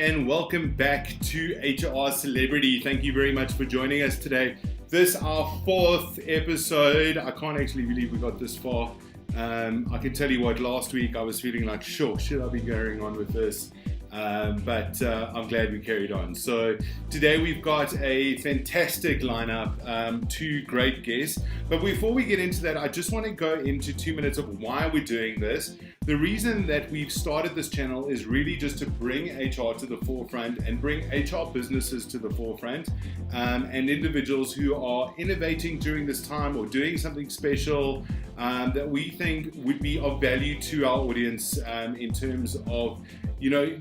and welcome back to HR Celebrity. Thank you very much for joining us today. This is our 4th episode. I can't actually believe we got this far. I can tell you what, last week I was feeling like, sure, should I be going on with this? But I'm glad we carried on. So today we've got a fantastic lineup, 2 great guests. But before we get into that, I just want to go into 2 minutes of why we're doing this. The reason that we've started this channel is really just to bring HR to the forefront and bring HR businesses to the forefront, and individuals who are innovating during this time or doing something special that we think would be of value to our audience in terms of,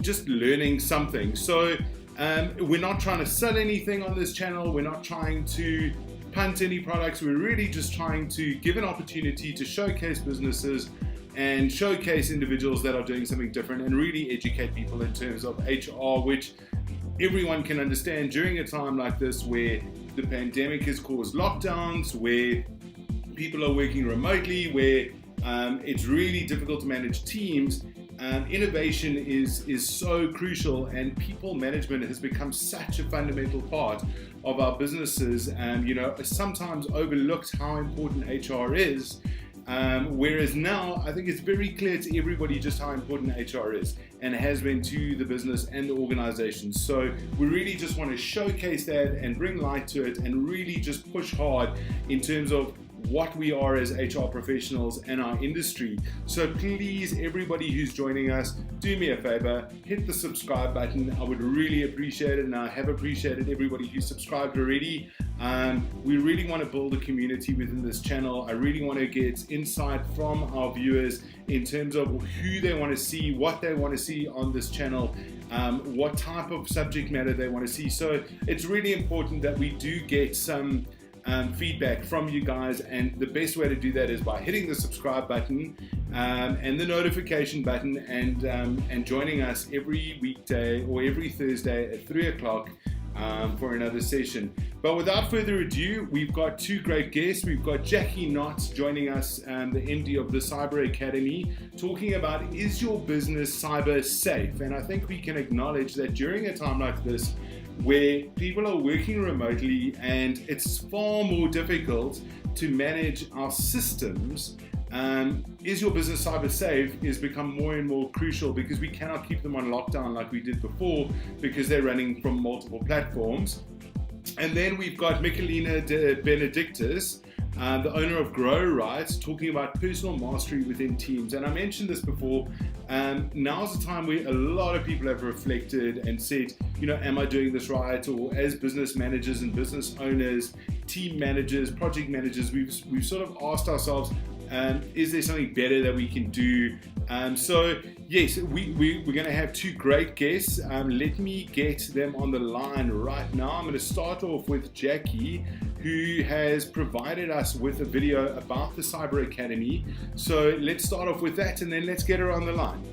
just learning something. So we're not trying to sell anything on this channel. We're not trying to punt any products. We're really just trying to give an opportunity to showcase businesses and showcase individuals that are doing something different and really educate people in terms of HR, which everyone can understand during a time like this where the pandemic has caused lockdowns, where people are working remotely, where it's really difficult to manage teams. Innovation is so crucial, and people management has become such a fundamental part of our businesses. Sometimes overlooked how important HR is. Whereas now, I think it's very clear to everybody just how important HR is and has been to the business and the organization. So we really just want to showcase that and bring light to it and really just push hard in terms of what we are as HR professionals and our industry. So please, everybody who's joining us, do me a favor, hit the subscribe button. I would really appreciate it, and I have appreciated everybody who's subscribed already. We really want to build a community within this channel. I really want to get insight from our viewers in terms of who they want to see, what they want to see on this channel, what type of subject matter they want to see. So it's really important that we do get some feedback from you guys, and the best way to do that is by hitting the subscribe button and the notification button, and joining us every weekday or every Thursday at 3 o'clock for another session. But without further ado, we've got 2 great guests. We've got Jackie Knott joining us, the MD of the Cyber Academy, talking about, is your business cyber safe? And I think we can acknowledge that during a time like this, where people are working remotely and it's far more difficult to manage our systems, is your business cyber safe is become more and more crucial, because we cannot keep them on lockdown like we did before, because they're running from multiple platforms. And then we've got Michelina Benedictis, the owner of Growright, talking about personal mastery within teams. And I mentioned this before, now's the time where a lot of people have reflected and said, am I doing this right? Or as business managers and business owners, team managers, project managers, we've sort of asked ourselves, is there something better that we can do? So yes, we're going to have 2 great guests. Let me get them on the line right now. I'm going to start off with Jackie, who has provided us with a video about the Cyber Academy. So let's start off with that, and then let's get her on the line.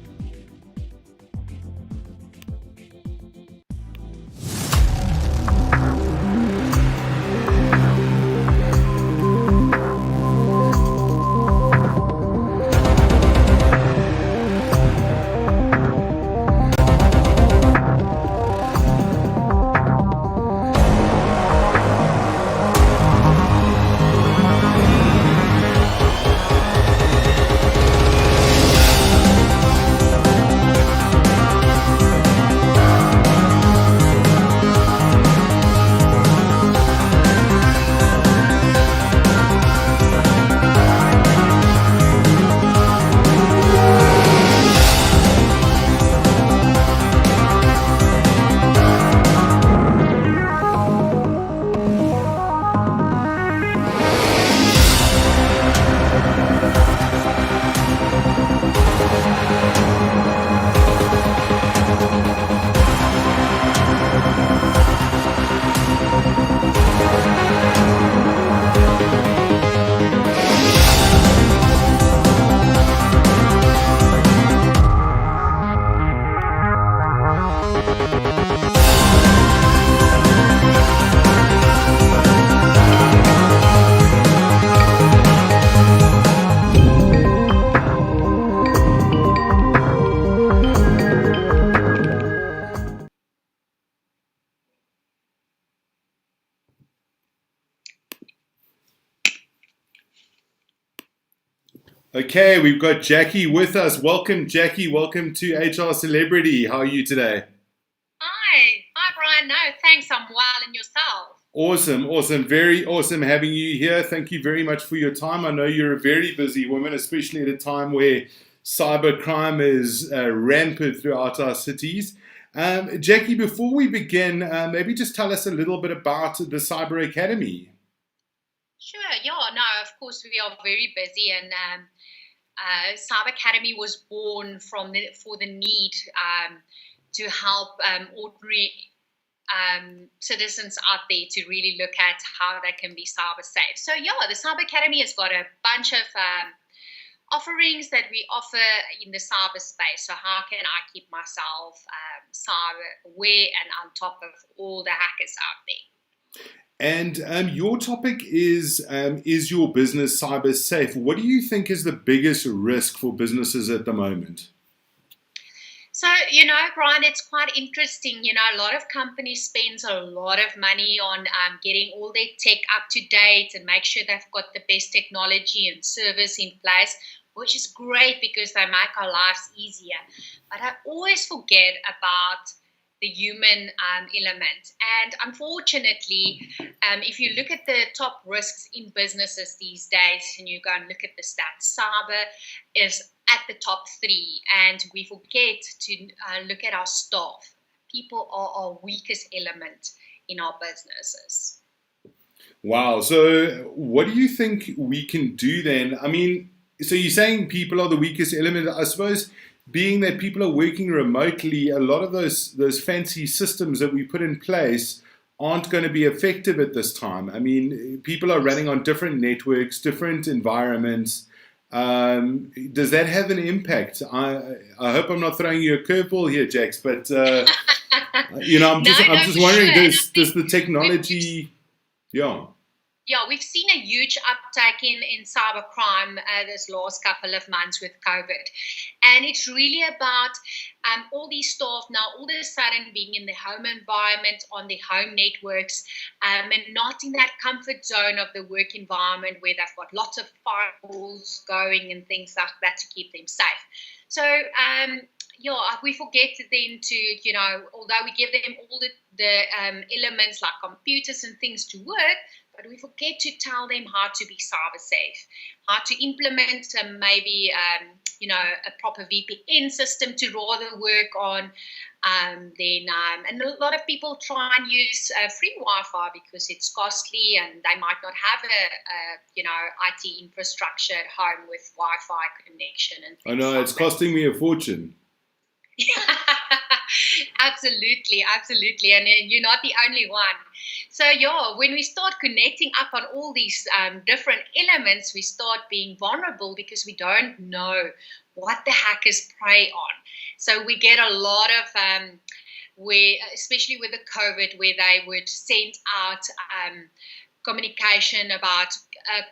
Okay, we've got Jackie with us. Welcome, Jackie. Welcome to HR Celebrity. How are you today? Hi, Brian. No, thanks. I'm well, and yourself? Awesome. Very awesome having you here. Thank you very much for your time. I know you're a very busy woman, especially at a time where cybercrime is rampant throughout our cities. Jackie, before we begin, maybe just tell us a little bit about the Cyber Academy. Sure. Yeah. No, of course we are very busy, and Cyber Academy was born for the need to help ordinary citizens out there to really look at how they can be cyber safe. So yeah, the Cyber Academy has got a bunch of offerings that we offer in the cyber space. So how can I keep myself cyber aware and on top of all the hackers out there? And your topic is your business cyber safe? What do you think is the biggest risk for businesses at the moment? So, Brian, it's quite interesting. A lot of companies spend a lot of money on getting all their tech up to date and make sure they've got the best technology and service in place, which is great because they make our lives easier. But I always forget about the human element. And unfortunately, if you look at the top risks in businesses these days and you go and look at the stats, cyber is at the top three, and we forget to look at our staff. People are our weakest element in our businesses. Wow. So, what do you think we can do then? I mean, so you're saying people are the weakest element. I suppose, being that people are working remotely, a lot of those fancy systems that we put in place aren't going to be effective at this time. I mean, people are running on different networks, different environments. Does that have an impact? I hope I'm not throwing you a curveball here, Jax, but No, I'm no, just for sure. wondering, And I does think the we've technology, yeah. yeah, we've seen a huge uptake in cybercrime this last couple of months with COVID. And it's really about all these staff now all of a sudden being in the home environment, on the home networks, and not in that comfort zone of the work environment where they've got lots of firewalls going and things like that to keep them safe. So, yeah, we forget then to, although we give them all the elements like computers and things to work, but we forget to tell them how to be cyber safe, how to implement a proper VPN system to rather work on. And a lot of people try and use free Wi-Fi because it's costly, and they might not have IT infrastructure at home with Wi-Fi connection and I things know it's like that. costing me a fortune. Absolutely, and you're not the only one. So yeah, when we start connecting up on all these different elements, we start being vulnerable because we don't know what the hackers prey on. So we get a lot of where, especially with the COVID, where they would send out communication about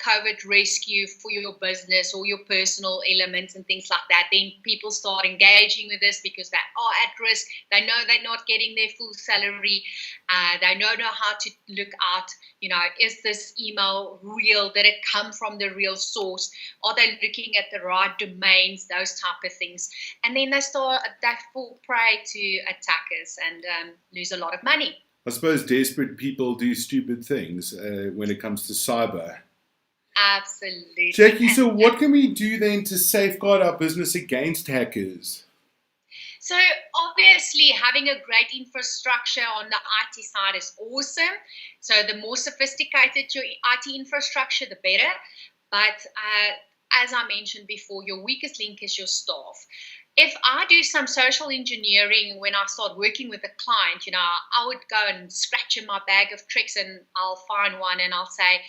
COVID rescue for your business or your personal elements and things like that, then people start engaging with this because they are at risk. They know they're not getting their full salary. They don't know how to look out. Is this email real? Did it come from the real source? Are they looking at the right domains? Those type of things. And then they fall prey to attackers and lose a lot of money. I suppose desperate people do stupid things when it comes to cyber. Absolutely. Jackie, so what can we do then to safeguard our business against hackers? So obviously, having a great infrastructure on the IT side is awesome. So the more sophisticated your IT infrastructure, the better. But as I mentioned before, your weakest link is your staff. If I do some social engineering when I start working with a client, I would go and scratch in my bag of tricks and I'll find one and I'll say,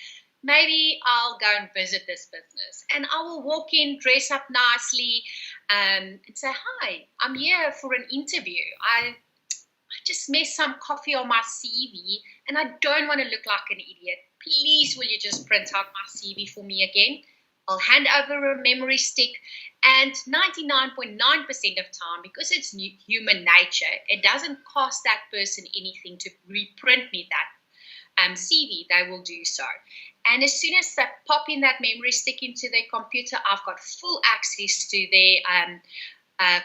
maybe I'll go and visit this business. And I will walk in, dress up nicely, and say, hi, I'm here for an interview. I just messed some coffee on my CV and I don't want to look like an idiot. Please, will you just print out my CV for me again? I'll hand over a memory stick, and 99.9% of time, because it's human nature, it doesn't cost that person anything to reprint me that CV, they will do so. And as soon as they pop in that memory stick into their computer, I've got full access to their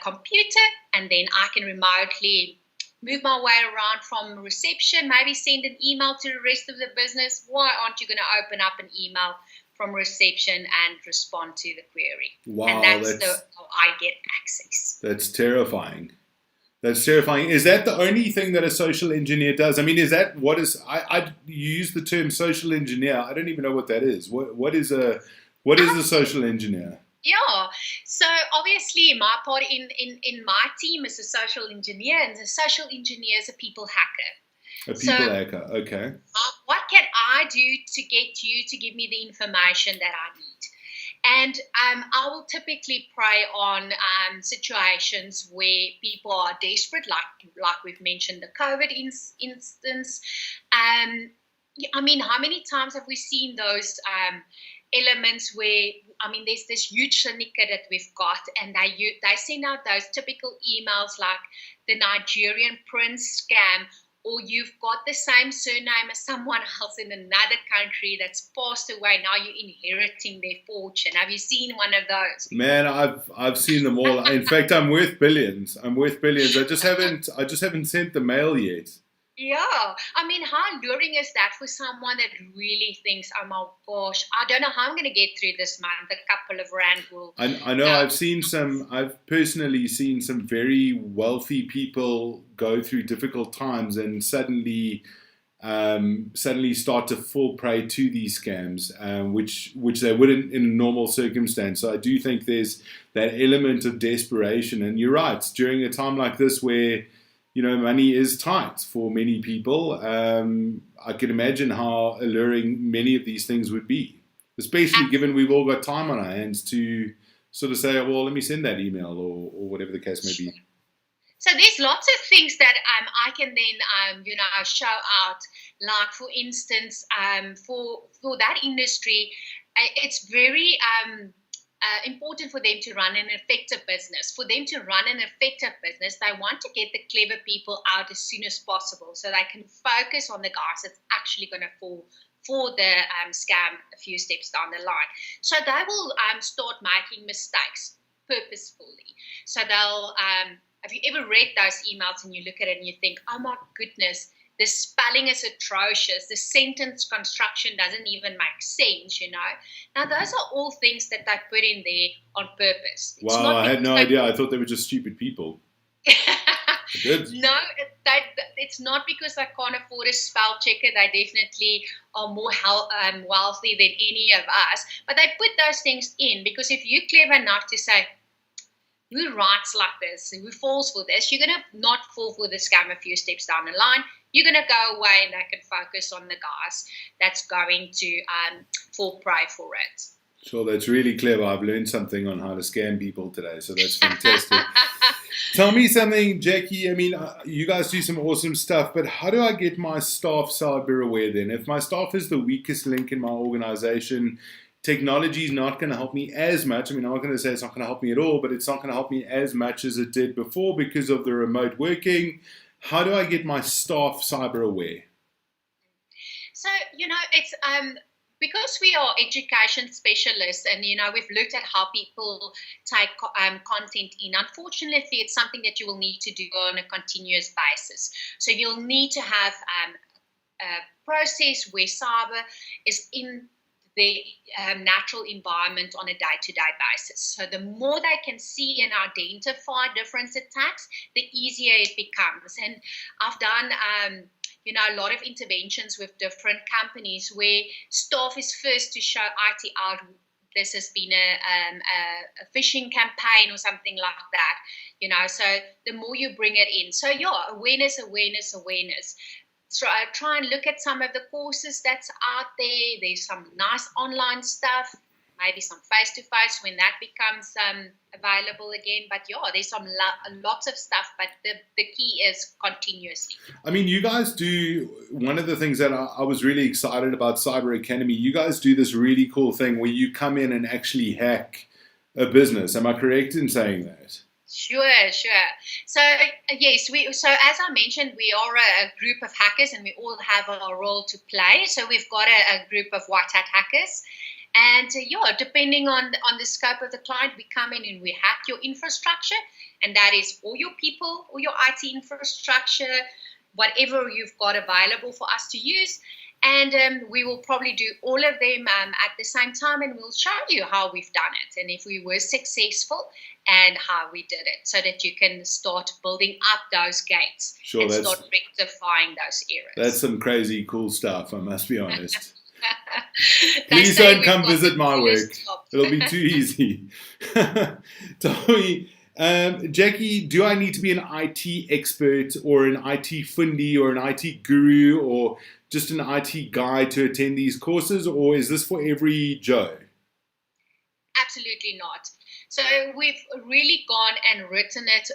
computer, and then I can remotely move my way around from reception, maybe send an email to the rest of the business. Why aren't you going to open up an email from reception and respond to the query? Wow, and that's how I get access. That's terrifying. That's terrifying. Is that the only thing that a social engineer does? I mean, is that what is? I use the term social engineer. I don't even know what that is. What is a social engineer? Yeah, so obviously my part in my team is a social engineer, and the social engineer is a people hacker. A people hacker, okay. What can I do to get you to give me the information that I need? And I will typically prey on situations where people are desperate, like we've mentioned, the COVID instance. I mean, how many times have we seen those elements where, I mean, there's this huge syndicate that we've got, and they send out those typical emails like the Nigerian prince scam, or you've got the same surname as someone else in another country that's passed away. Now you're inheriting their fortune. Have you seen one of those? Man, I've seen them all. In fact, I'm worth billions. I just haven't sent the mail yet. Yeah, I mean, how alluring is that for someone that really thinks, oh my gosh, I don't know how I'm going to get through this month. A couple of rand will. I know. I've personally seen some very wealthy people go through difficult times and suddenly start to fall prey to these scams, which they wouldn't in a normal circumstance. So I do think there's that element of desperation, and you're right. During a time like this where money is tight for many people. I can imagine how alluring many of these things would be, especially given we've all got time on our hands to sort of say, well, let me send that email or whatever the case may be. So there's lots of things that I can then, show out. Like, for instance, for that industry, it's very important for them to run an effective business. For them to run an effective business, they want to get the clever people out as soon as possible so they can focus on the guys that's actually going to fall for the scam a few steps down the line. So they will start making mistakes purposefully. So they'll, have you ever read those emails and you look at it and you think, oh my goodness, the spelling is atrocious. The sentence construction doesn't even make sense, Now, those are all things that they put in there on purpose. Wow, I had no idea. I thought they were just stupid people. No, it's not because they can't afford a spell checker. They definitely are more wealthy than any of us. But they put those things in because if you're clever enough to say, who writes like this, who falls for this, you're going to not fall for the scam a few steps down the line. You're going to go away and they can focus on the guys that's going to fall prey for it. Sure, that's really clever. I've learned something on how to scam people today, so that's fantastic. Tell me something, Jackie. I mean, you guys do some awesome stuff, but how do I get my staff cyber aware then? If my staff is the weakest link in my organization, technology is not going to help me as much. I mean, I'm not going to say it's not going to help me at all, but it's not going to help me as much as it did before because of the remote working. How do I get my staff cyber aware? So, it's because we are education specialists and, we've looked at how people take content in. Unfortunately, it's something that you will need to do on a continuous basis. So you'll need to have a process where cyber is in the natural environment on a day-to-day basis. So the more they can see and identify different attacks, the easier it becomes. And I've done, a lot of interventions with different companies where staff is first to show IT out. This has been a phishing campaign or something like that, so the more you bring it in. So awareness. Try and look at some of the courses that's out there. There's some nice online stuff, maybe some face-to-face when that becomes available again. But there's some lots of stuff, but the key is continuously. I mean, you guys do, one of the things that I was really excited about Cyber Academy, you guys do this really cool thing where you come in and actually hack a business. Am I correct in saying that? Sure, sure. So yes, so as I mentioned, we are a group of hackers, and we all have a role to play. So we've got a group of white hat hackers, and yeah, depending on the scope of the client, we come in and we hack your infrastructure, and that is all your people, all your IT infrastructure, whatever you've got available for us to use. And we will probably do all of them at the same time, and we'll show you how we've done it and if we were successful and how we did it, so that you can start building up those gates and start rectifying those errors. That's some crazy cool stuff, I must be honest. Please don't come visit my work. It'll be too easy. Tell me, Jackie, do I need to be an IT expert or an IT fundi or an IT guru or just an IT guy to attend these courses, or is this for every Joe? Absolutely not. So we've really gone and written it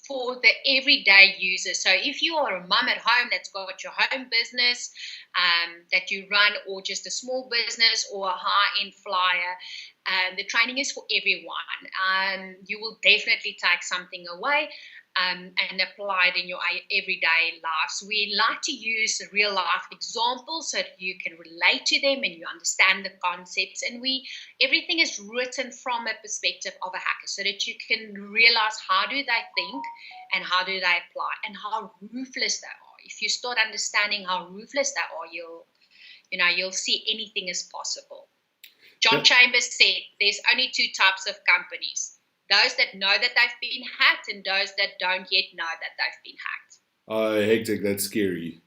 for the everyday user. So if you are a mum at home that's got your home business that you run, or just a small business or a high-end flyer, the training is for everyone. You will definitely take something away and apply it in your everyday lives. We like to use real-life examples so that you can relate to them and you understand the concepts. And everything is written from a perspective of a hacker, so that you can realize how do they think and how do they apply and how ruthless they are. If you start understanding how ruthless they are, you'll see anything is possible. John Chambers said there's only two types of companies: those that know that they've been hacked and those that don't yet know that they've been hacked. Oh, hectic. That's scary.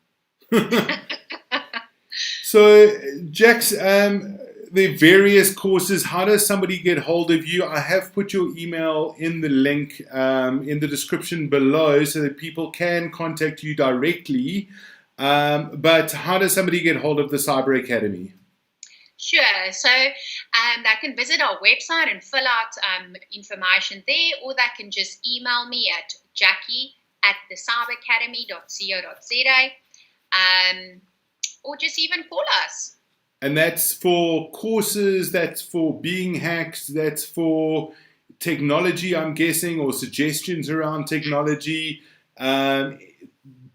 So, Jax, the various courses, how does somebody get hold of you? I have put your email in the link in the description below so that people can contact you directly. But how does somebody get hold of the Cyber Academy? Sure. So they can visit our website and fill out information there, or they can just email me at jackie@thecyberacademy.co.za, or just even call us. And that's for courses, that's for being hacked, that's for technology, I'm guessing, or suggestions around technology.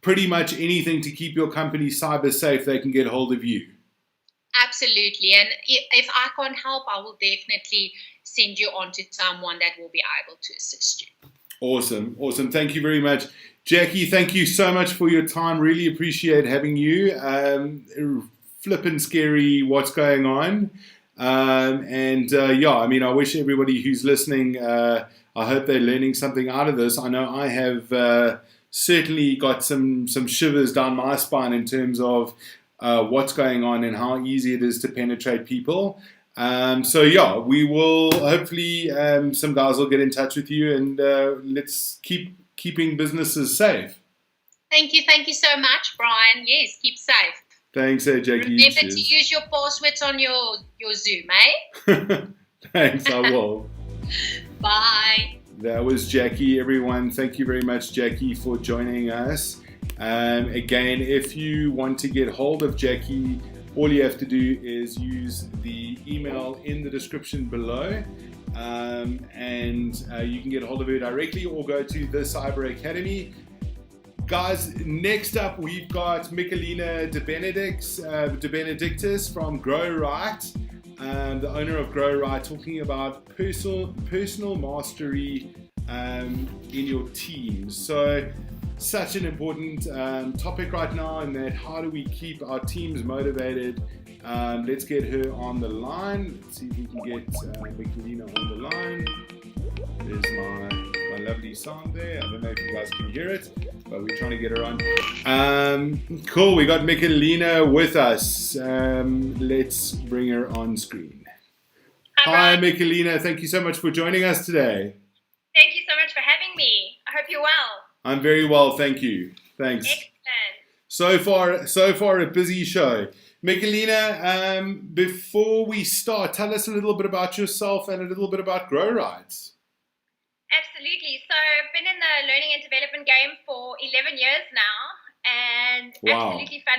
Pretty much anything to keep your company cyber safe, they can get hold of you. Absolutely. And if I can't help, I will definitely send you on to someone that will be able to assist you. Awesome. Awesome. Thank you very much. Jackie, thank you so much for your time. Really appreciate having you. Flippin' scary what's going on. I wish everybody who's listening, I hope they're learning something out of this. I know I have certainly got some shivers down my spine in terms of what's going on and how easy it is to penetrate people. We will hopefully some guys will get in touch with you, and let's keeping businesses safe. Thank you so much, Brian. Yes, keep safe. Thanks, Jackie. Remember to use your passwords on your Zoom, eh? Thanks, I will. Bye. That was Jackie, everyone. Thank you very much, Jackie, for joining us. Again, if you want to get hold of Jackie, all you have to do is use the email in the description below, and you can get hold of her directly, or go to the Cyber Academy. Guys, next up we've got Michelina Benedictis from Growright, the owner of Growright, talking about personal mastery in your team. So, such an important topic right now, in that how do we keep our teams motivated. Let's get her on the line. Let's see if we can get Michelina on the line. There's my lovely sound there. I don't know if you guys can hear it, but we're trying to get her on. Cool, we got Michelina with us. Let's bring her on screen. Hi, Michelina. Thank you so much for joining us today. Thank you so much for having me. I hope you're well. I'm very well, thank you. Thanks. Excellent. So far a busy show. Michelina, before we start, tell us a little bit about yourself and a little bit about Growright. Absolutely. So I've been in the learning and development game for 11 years now, and absolutely fell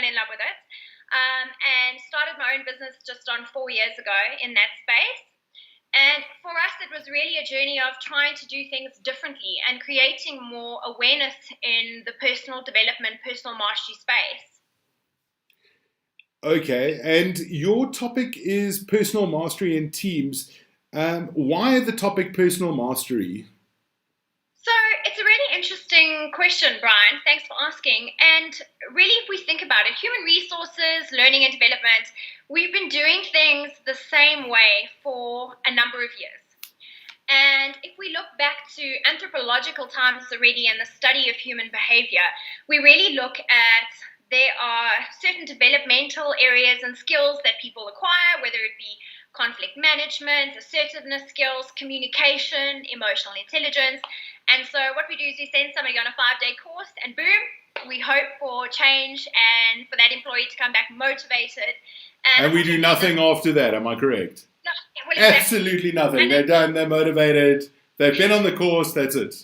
in love with it. And started my own business just on 4 years ago in that space. And for us, it was really a journey of trying to do things differently and creating more awareness in the personal development, personal mastery space. Okay, and your topic is personal mastery in teams. Why the topic personal mastery? So it's a really interesting question, Brian. Thanks for asking. And really, if we think about it, human resources, learning and development, we've been doing things the same way for a number of years. And if we look back to anthropological times already and the study of human behavior, we really look at there are certain developmental areas and skills that people acquire, whether it be conflict management, assertiveness skills, communication, emotional intelligence. And so what we do is we send somebody on a 5-day course and boom, we hope for change and for that employee to come back motivated. And we do nothing after that, am I correct? No, well, exactly. Absolutely nothing. They're done, they're motivated, they've been on the course, that's it.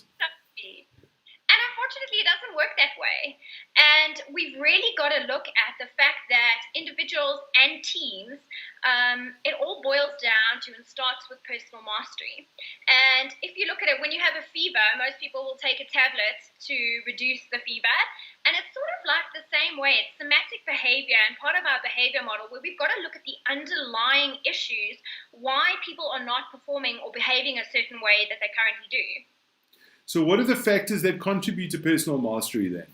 And unfortunately, it doesn't work that way. And we've really got to look at the fact that individuals and teams, it all boils down to and starts with personal mastery. And if you look at it, when you have a fever, most people will take a tablet to reduce the fever. And it's sort of like the same way. It's somatic behavior and part of our behavior model where we've got to look at the underlying issues, why people are not performing or behaving a certain way that they currently do. So what are the factors that contribute to personal mastery then?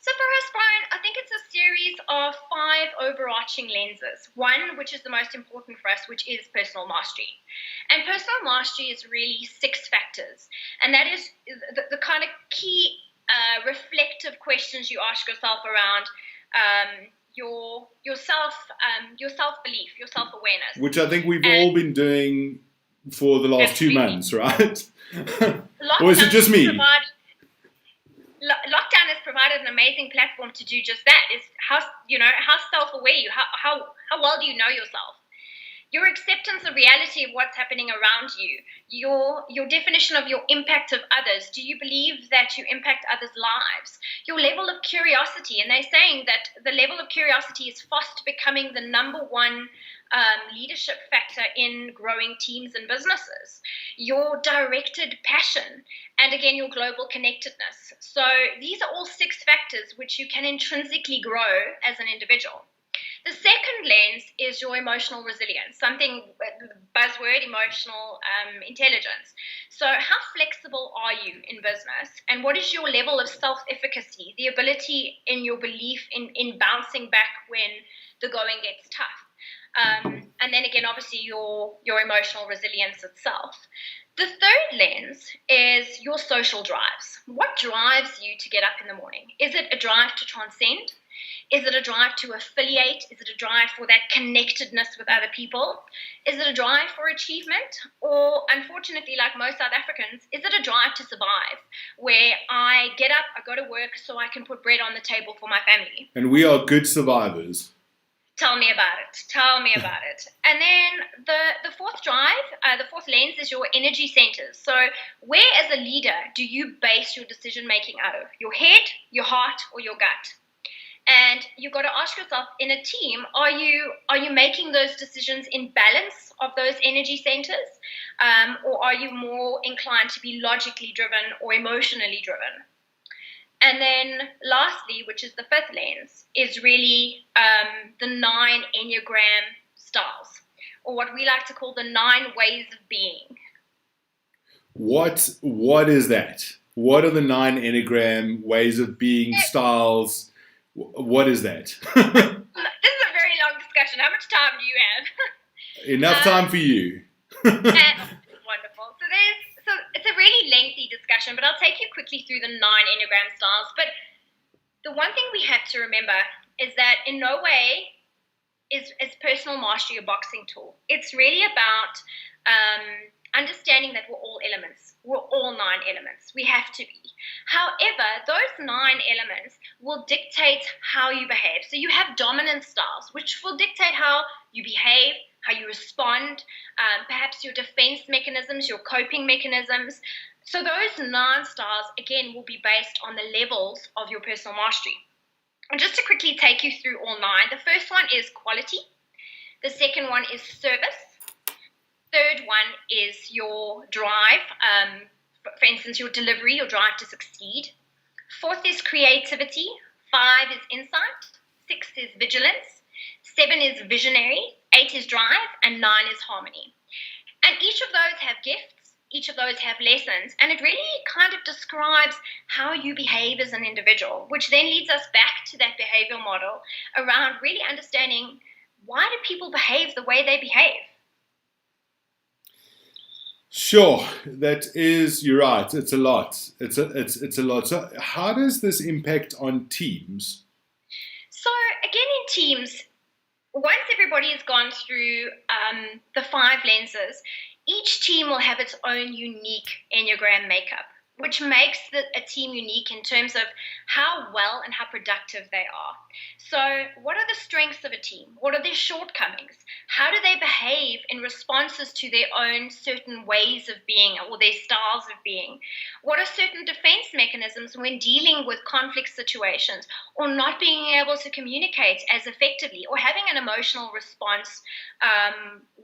So for us, Brian, I think it's a series of 5 overarching lenses. One, which is the most important for us, which is personal mastery. And personal mastery is really 6 factors. And that is the kind of key reflective questions you ask yourself around your self-belief, your self-awareness. Which I think we've all been doing for the last 2 months, right? Or is it just me? Lockdown has provided an amazing platform to do just that. Is how self-aware you, how well do you know yourself? Your acceptance of reality of what's happening around you, your definition of your impact of others. Do you believe that you impact others' lives? Your level of curiosity, and they're saying that the level of curiosity is fast becoming the number one leadership factor in growing teams and businesses. Your directed passion, and again, your global connectedness. So these are all 6 factors which you can intrinsically grow as an individual. The second lens is your emotional resilience, something buzzword, emotional intelligence. So how flexible are you in business, and what is your level of self-efficacy, the ability in your belief in bouncing back when the going gets tough? And then again, obviously, your emotional resilience itself. The third lens is your social drives. What drives you to get up in the morning? Is it a drive to transcend? Is it a drive to affiliate? Is it a drive for that connectedness with other people? Is it a drive for achievement? Or, unfortunately, like most South Africans, is it a drive to survive, where I get up, I go to work so I can put bread on the table for my family? And we are good survivors. Tell me about it. And then the fourth drive, the fourth lens is your energy centers. So where as a leader do you base your decision making out of? Your head, your heart, or your gut? And you've got to ask yourself, in a team, are you making those decisions in balance of those energy centers? Or are you more inclined to be logically driven or emotionally driven? And then lastly, which is the fifth lens, is really the 9 Enneagram styles, or what we like to call the 9 ways of being. What is that? What are the 9 Enneagram ways of being styles? What is that? This is a very long discussion. How much time do you have? Enough time for you. Wonderful. So it's a really lengthy discussion, but I'll take you quickly through the 9 Enneagram styles. But the one thing we have to remember is that in no way is personal mastery a boxing tool. It's really about understanding that we're all elements. We're all 9 elements. We have to be. However, those 9 elements will dictate how you behave. So you have dominant styles, which will dictate how you behave, how you respond, perhaps your defense mechanisms, your coping mechanisms. So those 9 styles, again, will be based on the levels of your personal mastery. And just to quickly take you through all 9, the first one is quality. The second one is service. Third one is your drive. For instance, your delivery, your drive to succeed. Fourth is creativity. 5 is insight. 6 is vigilance. 7 is visionary. 8 is drive. And 9 is harmony. And each of those have gifts. Each of those have lessons. And it really kind of describes how you behave as an individual, which then leads us back to that behavioral model around really understanding, why do people behave the way they behave? Sure, you're right. It's a lot. It's a lot. So how does this impact on teams? So again, in teams, once everybody has gone through the 5 lenses, each team will have its own unique Enneagram makeup, which makes a team unique in terms of how well and how productive they are. So what are the strengths of a team? What are their shortcomings? How do they behave in responses to their own certain ways of being or their styles of being? What are certain defense mechanisms when dealing with conflict situations or not being able to communicate as effectively or having an emotional response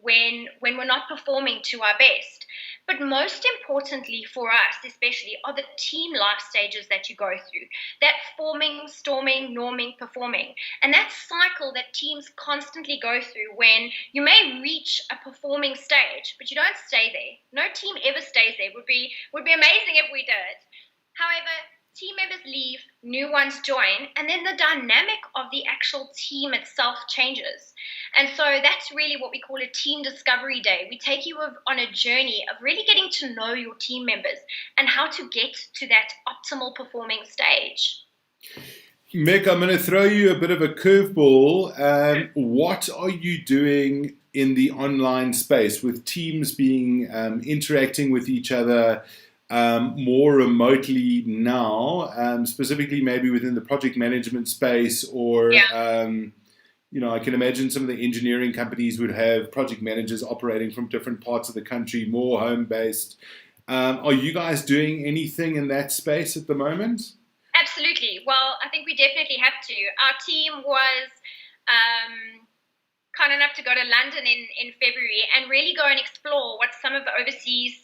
when we're not performing to our best? But most importantly for us, especially, are the team life stages that you go through. That forming, storming, norming, performing. And that cycle that teams constantly go through when you may reach a performing stage, but you don't stay there. No team ever stays there. Would be amazing if we did. However, team members leave, new ones join, and then the dynamic of the actual team itself changes. And so that's really what we call a team discovery day. We take you on a journey of really getting to know your team members and how to get to that optimal performing stage. Mick, I'm going to throw you a bit of a curveball. What are you doing in the online space with teams being interacting with each other more remotely now, specifically maybe within the project management space, or I can imagine some of the engineering companies would have project managers operating from different parts of the country, more home-based. Are you guys doing anything in that space at the moment? Absolutely. Well, I think we definitely have to. Our team was kind enough to go to London in February and really go and explore what some of the overseas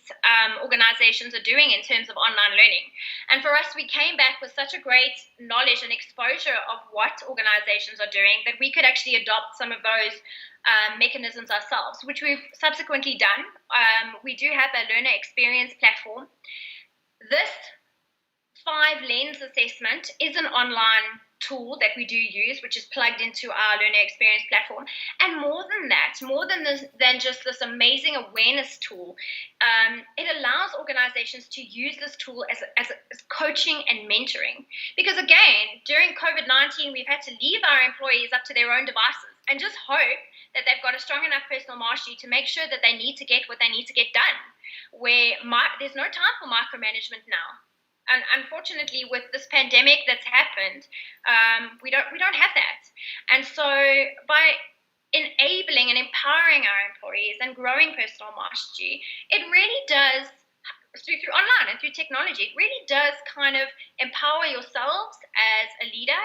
organizations are doing in terms of online learning. And for us, we came back with such a great knowledge and exposure of what organizations are doing that we could actually adopt some of those mechanisms ourselves, which we've subsequently done. We do have a learner experience platform. This 5 lens assessment is an online tool that we do use, which is plugged into our learner experience platform. And more than that, than just this amazing awareness tool, it allows organizations to use this tool as coaching and mentoring. Because again, during COVID-19, we've had to leave our employees up to their own devices and just hope that they've got a strong enough personal mastery to make sure that they need to get what they need to get done, where there's no time for micromanagement now. And unfortunately, with this pandemic that's happened, we don't have that. And so by enabling and empowering our employees and growing personal mastery, it really does, through online and through technology, it really does kind of empower yourselves as a leader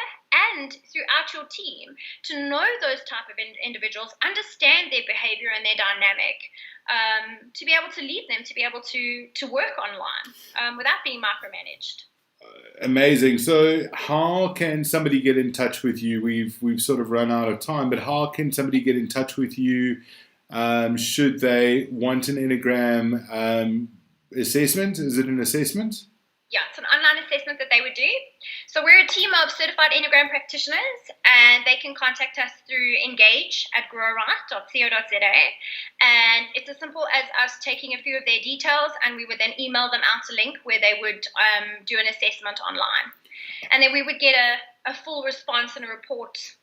and throughout your team to know those type of individuals, understand their behavior and their dynamic, to be able to lead them, to be able to work online without being micromanaged. Amazing. So how can somebody get in touch with you? We've sort of run out of time, but how can somebody get in touch with you should they want an Enneagram assessment? Is it an assessment? Yeah, it's an online assessment that they would do. So we're a team of certified Enneagram practitioners, and they can contact us through engage@growright.co.za. And it's as simple as us taking a few of their details, and we would then email them out a link where they would do an assessment online. And then we would get a full response and a report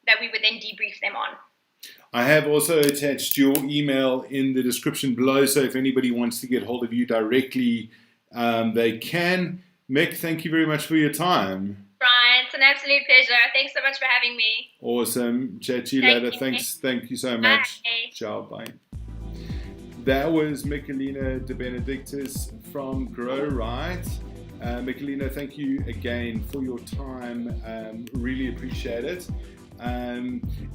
that we would then debrief them on. I have also attached your email in the description below, so if anybody wants to get hold of you directly, they can. Mick, thank you very much for your time. Brian, it's an absolute pleasure. Thanks so much for having me. Awesome. Chat to you later. Thanks. Thank you so much. Bye. Ciao. Bye. That was Michelina de Benedictis from Growright. Michelina, thank you again for your time. Really appreciate it.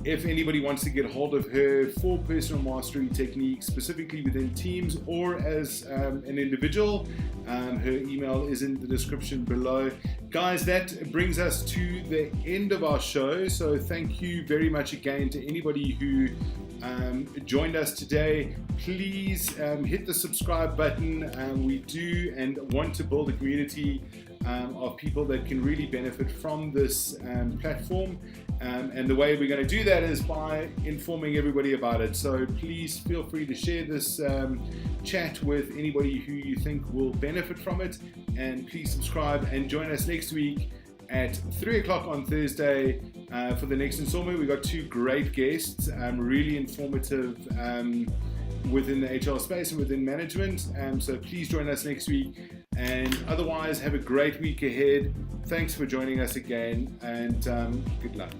If anybody wants to get hold of her for personal mastery techniques, specifically within teams or as an individual, her email is in the description below. Guys, that brings us to the end of our show. So thank you very much again to anybody who joined us today. Please hit the subscribe button. We do and want to build a community of people that can really benefit from this platform. And the way we're going to do that is by informing everybody about it. So please feel free to share this chat with anybody who you think will benefit from it. And please subscribe and join us next week at 3 o'clock on Thursday for the next installment. We've got 2 great guests, really informative within the HR space and within management. So please join us next week. And otherwise, have a great week ahead. Thanks for joining us again, and good luck.